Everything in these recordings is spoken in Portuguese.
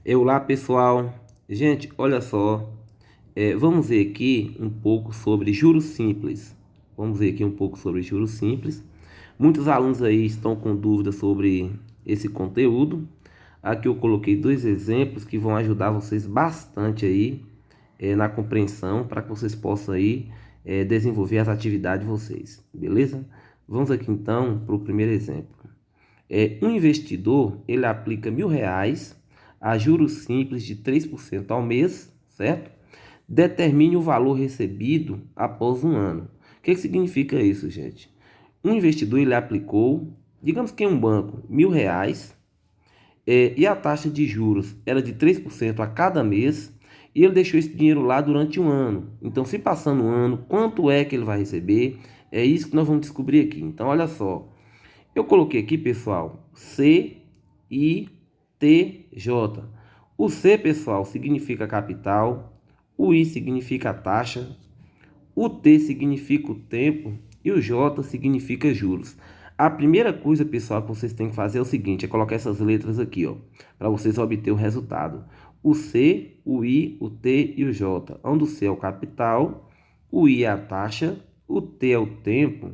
Olá pessoal, gente, olha só, vamos ver aqui um pouco sobre juros simples. Vamos ver aqui um pouco sobre juros simples. Muitos alunos aí estão com dúvidas sobre esse conteúdo. Aqui eu coloquei dois exemplos que vão ajudar vocês bastante aí na compreensão, para que vocês possam aí desenvolver as atividades de vocês, beleza? Vamos aqui então para o primeiro exemplo. Um investidor, ele aplica R$ 1.000 a juros simples de 3% ao mês, certo? Determine o valor recebido após um ano. O que significa isso, gente? Um investidor, ele aplicou, digamos que em um banco, R$ 1.000, e a taxa de juros era de 3% a cada mês, e ele deixou esse dinheiro lá durante um ano. Então, se passando um ano, quanto é que ele vai receber? É isso que nós vamos descobrir aqui. Então, olha só. Eu coloquei aqui, pessoal, CITJ. O C, pessoal, significa capital, o I significa taxa, o T significa o tempo e o J significa juros. A primeira coisa, pessoal, que vocês têm que fazer é o seguinte, é colocar essas letras aqui, ó, para vocês obter o resultado. O C, o I, o T e o J. Onde o C é o capital, o I é a taxa, o T é o tempo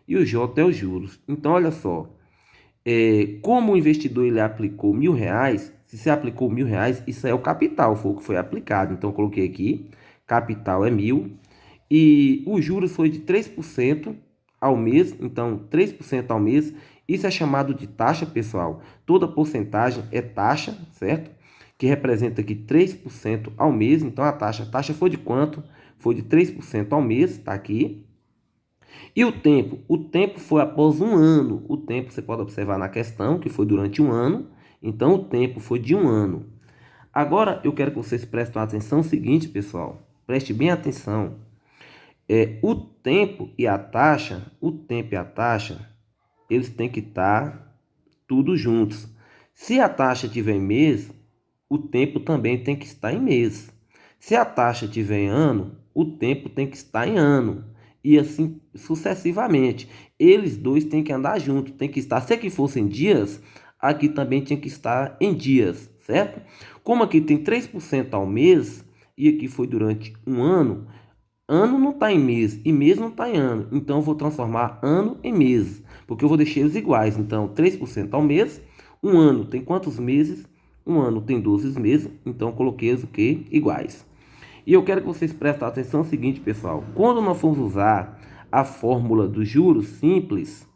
e o J é os juros. Então, olha só, como o investidor ele aplicou R$ 1.000, se você aplicou R$ 1.000, isso é o capital, foi o que foi aplicado. Então, eu coloquei aqui, capital é 1.000, e o juros foi de 3% ao mês, então 3% ao mês, isso é chamado de taxa, pessoal. Toda porcentagem é taxa, certo? Que representa aqui 3% ao mês, então a taxa foi de quanto? Foi de 3% ao mês, tá aqui. E o tempo? O tempo foi após um ano. O tempo você pode observar na questão, que foi durante um ano. Então, o tempo foi de um ano. Agora, eu quero que vocês prestem atenção no seguinte, pessoal. Preste bem atenção. O tempo e a taxa, eles têm que estar tudo juntos. Se a taxa tiver em mês, o tempo também tem que estar em mês. Se a taxa tiver em ano, o tempo tem que estar em ano. E assim sucessivamente. Eles dois têm que andar juntos, tem que estar. Se aqui fossem dias, aqui também tinha que estar em dias, certo? Como aqui tem 3% ao mês, e aqui foi durante um ano não está em mês e mês não está em ano. Então eu vou transformar ano em mês, porque eu vou deixar eles iguais. Então 3% ao mês, um ano tem quantos meses? Um ano tem 12 meses, então eu coloquei os o quê? Iguais. E eu quero que vocês prestem atenção no seguinte, pessoal. Quando nós formos usar a fórmula dos juros simples,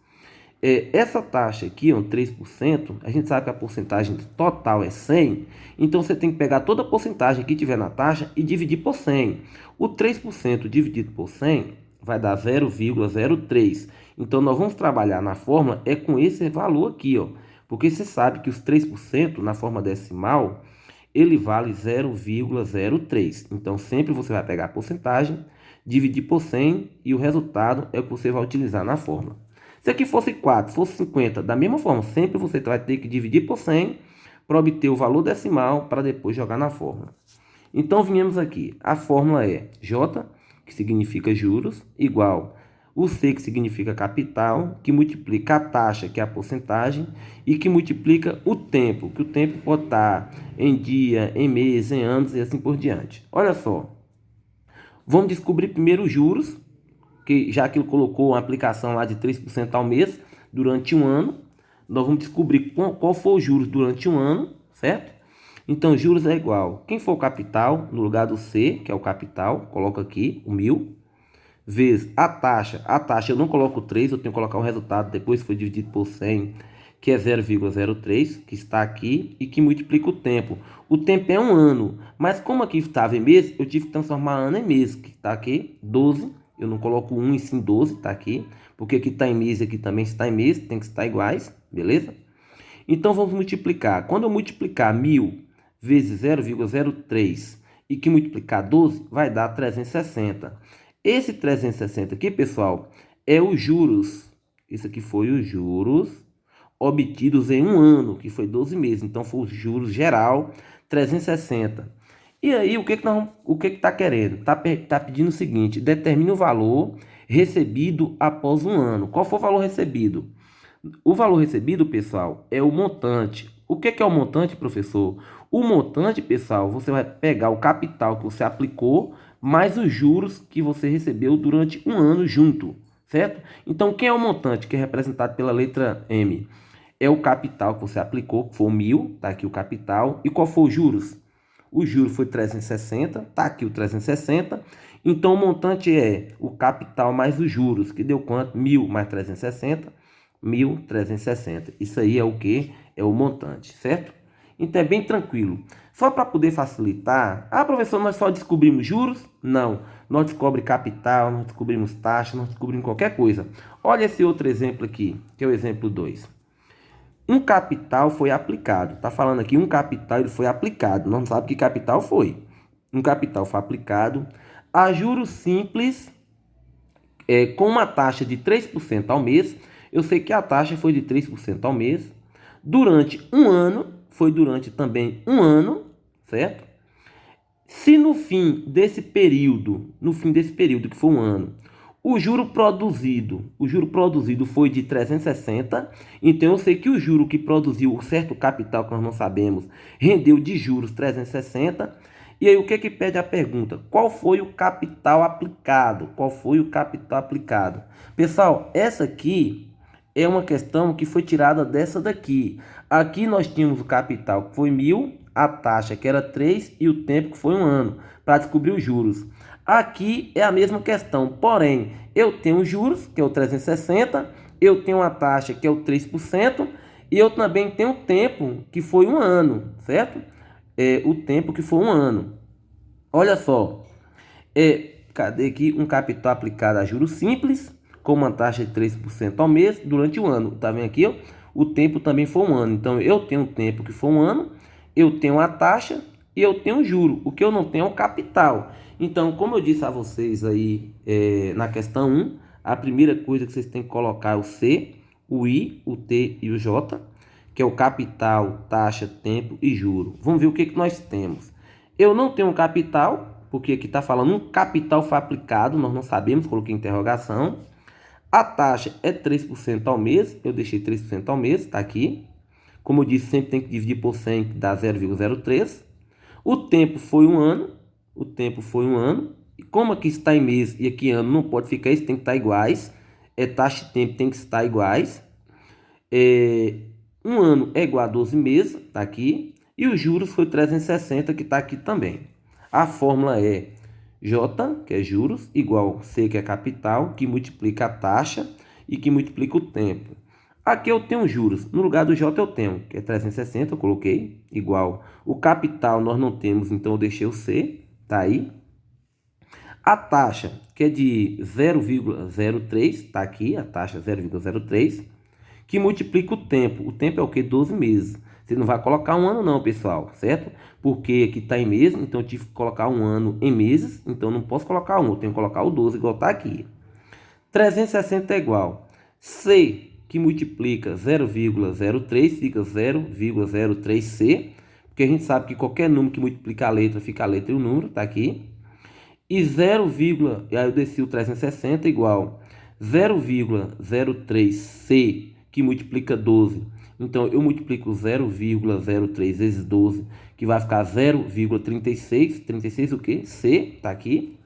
essa taxa aqui, ó, 3%, a gente sabe que a porcentagem total é 100, então você tem que pegar toda a porcentagem que tiver na taxa e dividir por 100. O 3% dividido por 100 vai dar 0,03. Então, nós vamos trabalhar na fórmula com esse valor aqui, ó, porque você sabe que os 3% na forma decimal, ele vale 0,03. Então, sempre você vai pegar a porcentagem, dividir por 100 e o resultado é o que você vai utilizar na fórmula. Se aqui fosse 4, fosse 50, da mesma forma, sempre você vai ter que dividir por 100 para obter o valor decimal para depois jogar na fórmula. Então, viemos aqui. A fórmula é J, que significa juros, igual o C, que significa capital, que multiplica a taxa, que é a porcentagem, e que multiplica o tempo, que o tempo pode estar em dia, em mês, em anos e assim por diante. Olha só. Vamos descobrir primeiro os juros, que já que ele colocou uma aplicação lá de 3% ao mês durante um ano, nós vamos descobrir qual foi os juros durante um ano, certo? Então, juros é igual, quem for o capital, no lugar do C, que é o capital, coloca aqui o 1.000, vezes a taxa eu não coloco 3, eu tenho que colocar o resultado depois que foi dividido por 100, que é 0,03, que está aqui, e que multiplica o tempo. O tempo é um ano, mas como aqui estava em mês, eu tive que transformar ano em mês, que está aqui, 12, eu não coloco 1 e sim 12, está aqui, porque aqui está em mês e aqui também está em mês, tem que estar iguais, beleza? Então vamos multiplicar. Quando eu multiplicar 1.000 vezes 0,03 e que multiplicar 12, vai dar 360. Esse 360 aqui, pessoal, é os juros. Isso aqui foi os juros obtidos em um ano, que foi 12 meses. Então foi os juros geral 360. E aí, o que está querendo? Tá pedindo o seguinte: determine o valor recebido após um ano. Qual foi o valor recebido? O valor recebido, pessoal, é o montante. O que é o montante, professor? O montante, pessoal, você vai pegar o capital que você aplicou mais os juros que você recebeu durante um ano junto, certo? Então, quem é o montante, que é representado pela letra M? É o capital que você aplicou, que foi 1.000, tá aqui o capital. E qual foi os juros? O juro foi 360, tá aqui o 360. Então, o montante é o capital mais os juros, que deu quanto? 1.000 mais 360, 1.360. Isso aí é o que? É o montante, certo? Então, é bem tranquilo. Só para poder facilitar, professor, nós só descobrimos juros? Não, nós descobrimos capital, nós descobrimos taxa, nós descobrimos qualquer coisa. Olha esse outro exemplo aqui, que é o exemplo 2. Um capital foi aplicado. Está falando aqui um capital ele foi aplicado. Não sabe que capital foi. Um capital foi aplicado a juros simples com uma taxa de 3% ao mês. Eu sei que a taxa foi de 3% ao mês. Durante um ano, foi durante também um ano, certo? Se no fim desse período, que foi um ano, o juro produzido foi de 360, então eu sei que o juro que produziu o certo capital que nós não sabemos rendeu de juros 360. E aí o que pede a pergunta? Qual foi o capital aplicado? Qual foi o capital aplicado? Pessoal, essa aqui é uma questão que foi tirada dessa daqui. Aqui nós tínhamos o capital que foi 1.000, a taxa que era 3 e o tempo que foi um ano, para descobrir os juros. Aqui é a mesma questão, porém, eu tenho os juros, que é o 360, eu tenho a taxa, que é o 3%, e eu também tenho o tempo, que foi um ano, certo? O tempo que foi um ano. Olha só, cadê aqui um capital aplicado a juros simples, com uma taxa de 3% ao mês durante um ano. Tá vendo aqui, ó? O tempo também foi um ano. Então, eu tenho o tempo que foi um ano, eu tenho a taxa e eu tenho o juro. O que eu não tenho é o capital. Então, como eu disse a vocês aí na questão 1, a primeira coisa que vocês têm que colocar é o C, o I, o T e o J, que é o capital, taxa, tempo e juro. Vamos ver o que nós temos. Eu não tenho capital, porque aqui está falando um capital foi aplicado, nós não sabemos, coloquei interrogação. A taxa é 3% ao mês, eu deixei 3% ao mês, está aqui. Como eu disse, sempre tem que dividir por 100, que dá 0,03. O tempo foi um ano, E como aqui está em mês e aqui ano, não pode ficar isso, tem que estar iguais. Taxa e tempo tem que estar iguais. Um ano é igual a 12 meses, está aqui. E os juros foi 360, que está aqui também. A fórmula é J, que é juros, igual C, que é capital, que multiplica a taxa e que multiplica o tempo. Aqui eu tenho juros. No lugar do J eu tenho, que é 360, eu coloquei, igual. O capital nós não temos, então eu deixei o C, tá aí. A taxa, que é de 0,03, tá aqui, a taxa 0,03, que multiplica o tempo. O tempo é o que? 12 meses. Você não vai colocar um ano não, pessoal, certo? Porque aqui está em meses, então eu tive que colocar um ano em meses, então não posso colocar um, eu tenho que colocar o 12, igual está aqui. 360 é igual. C, que multiplica 0,03, fica 0,03C, porque a gente sabe que qualquer número que multiplica a letra, fica a letra e o número, está aqui. E 0, e aí eu desci o 360 igual 0,03C, que multiplica 12. Então, eu multiplico 0,03 vezes 12, que vai ficar 0,36. 36 o quê? C, tá aqui.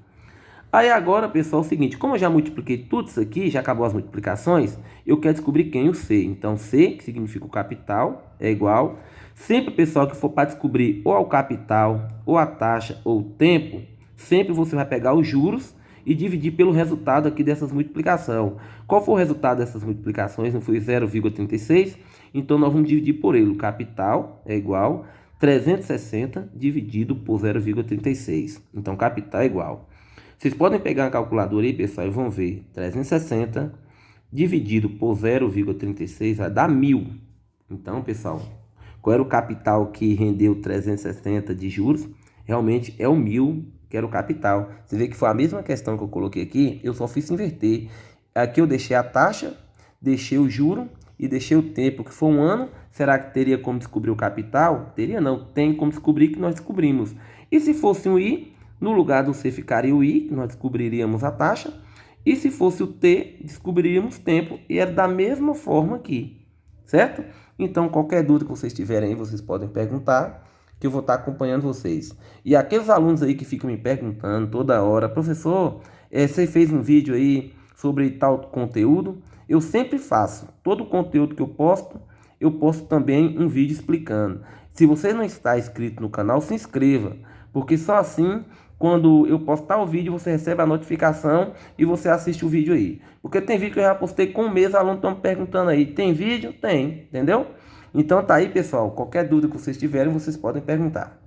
Aí agora, pessoal, é o seguinte, como eu já multipliquei tudo isso aqui, já acabou as multiplicações, eu quero descobrir quem? O C. Então, C, que significa o capital, é igual. Sempre, pessoal, que for para descobrir ou o capital, ou a taxa, ou o tempo, sempre você vai pegar os juros e dividir pelo resultado aqui dessas multiplicações. Qual foi o resultado dessas multiplicações? Não foi 0,36? Então, nós vamos dividir por ele. O capital é igual 360 dividido por 0,36. Então, capital é igual. Vocês podem pegar a calculadora aí, pessoal, e vão ver. 360 dividido por 0,36 vai dar 1.000. Então, pessoal, qual era o capital que rendeu 360 de juros? Realmente é o 1.000, que era o capital. Você vê que foi a mesma questão que eu coloquei aqui, eu só fiz inverter. Aqui eu deixei a taxa, deixei o juro e deixei o tempo, que foi um ano. Será que teria como descobrir o capital? Teria não, tem como descobrir, que nós descobrimos. E se fosse um I, no lugar do C ficaria o I, que nós descobriríamos a taxa. E se fosse o T, descobriríamos tempo. E era da mesma forma aqui, certo? Então, qualquer dúvida que vocês tiverem aí, vocês podem perguntar, que eu vou estar acompanhando vocês. E aqueles alunos aí que ficam me perguntando toda hora, professor, você fez um vídeo aí sobre tal conteúdo? Eu sempre faço. Todo o conteúdo que eu posto também um vídeo explicando. Se você não está inscrito no canal, se inscreva, porque só assim, quando eu postar o vídeo, você recebe a notificação e você assiste o vídeo aí. Porque tem vídeo que eu já postei com um mês, alunos estão me perguntando aí, tem vídeo? Tem, entendeu? Então tá aí, pessoal, qualquer dúvida que vocês tiverem, vocês podem perguntar.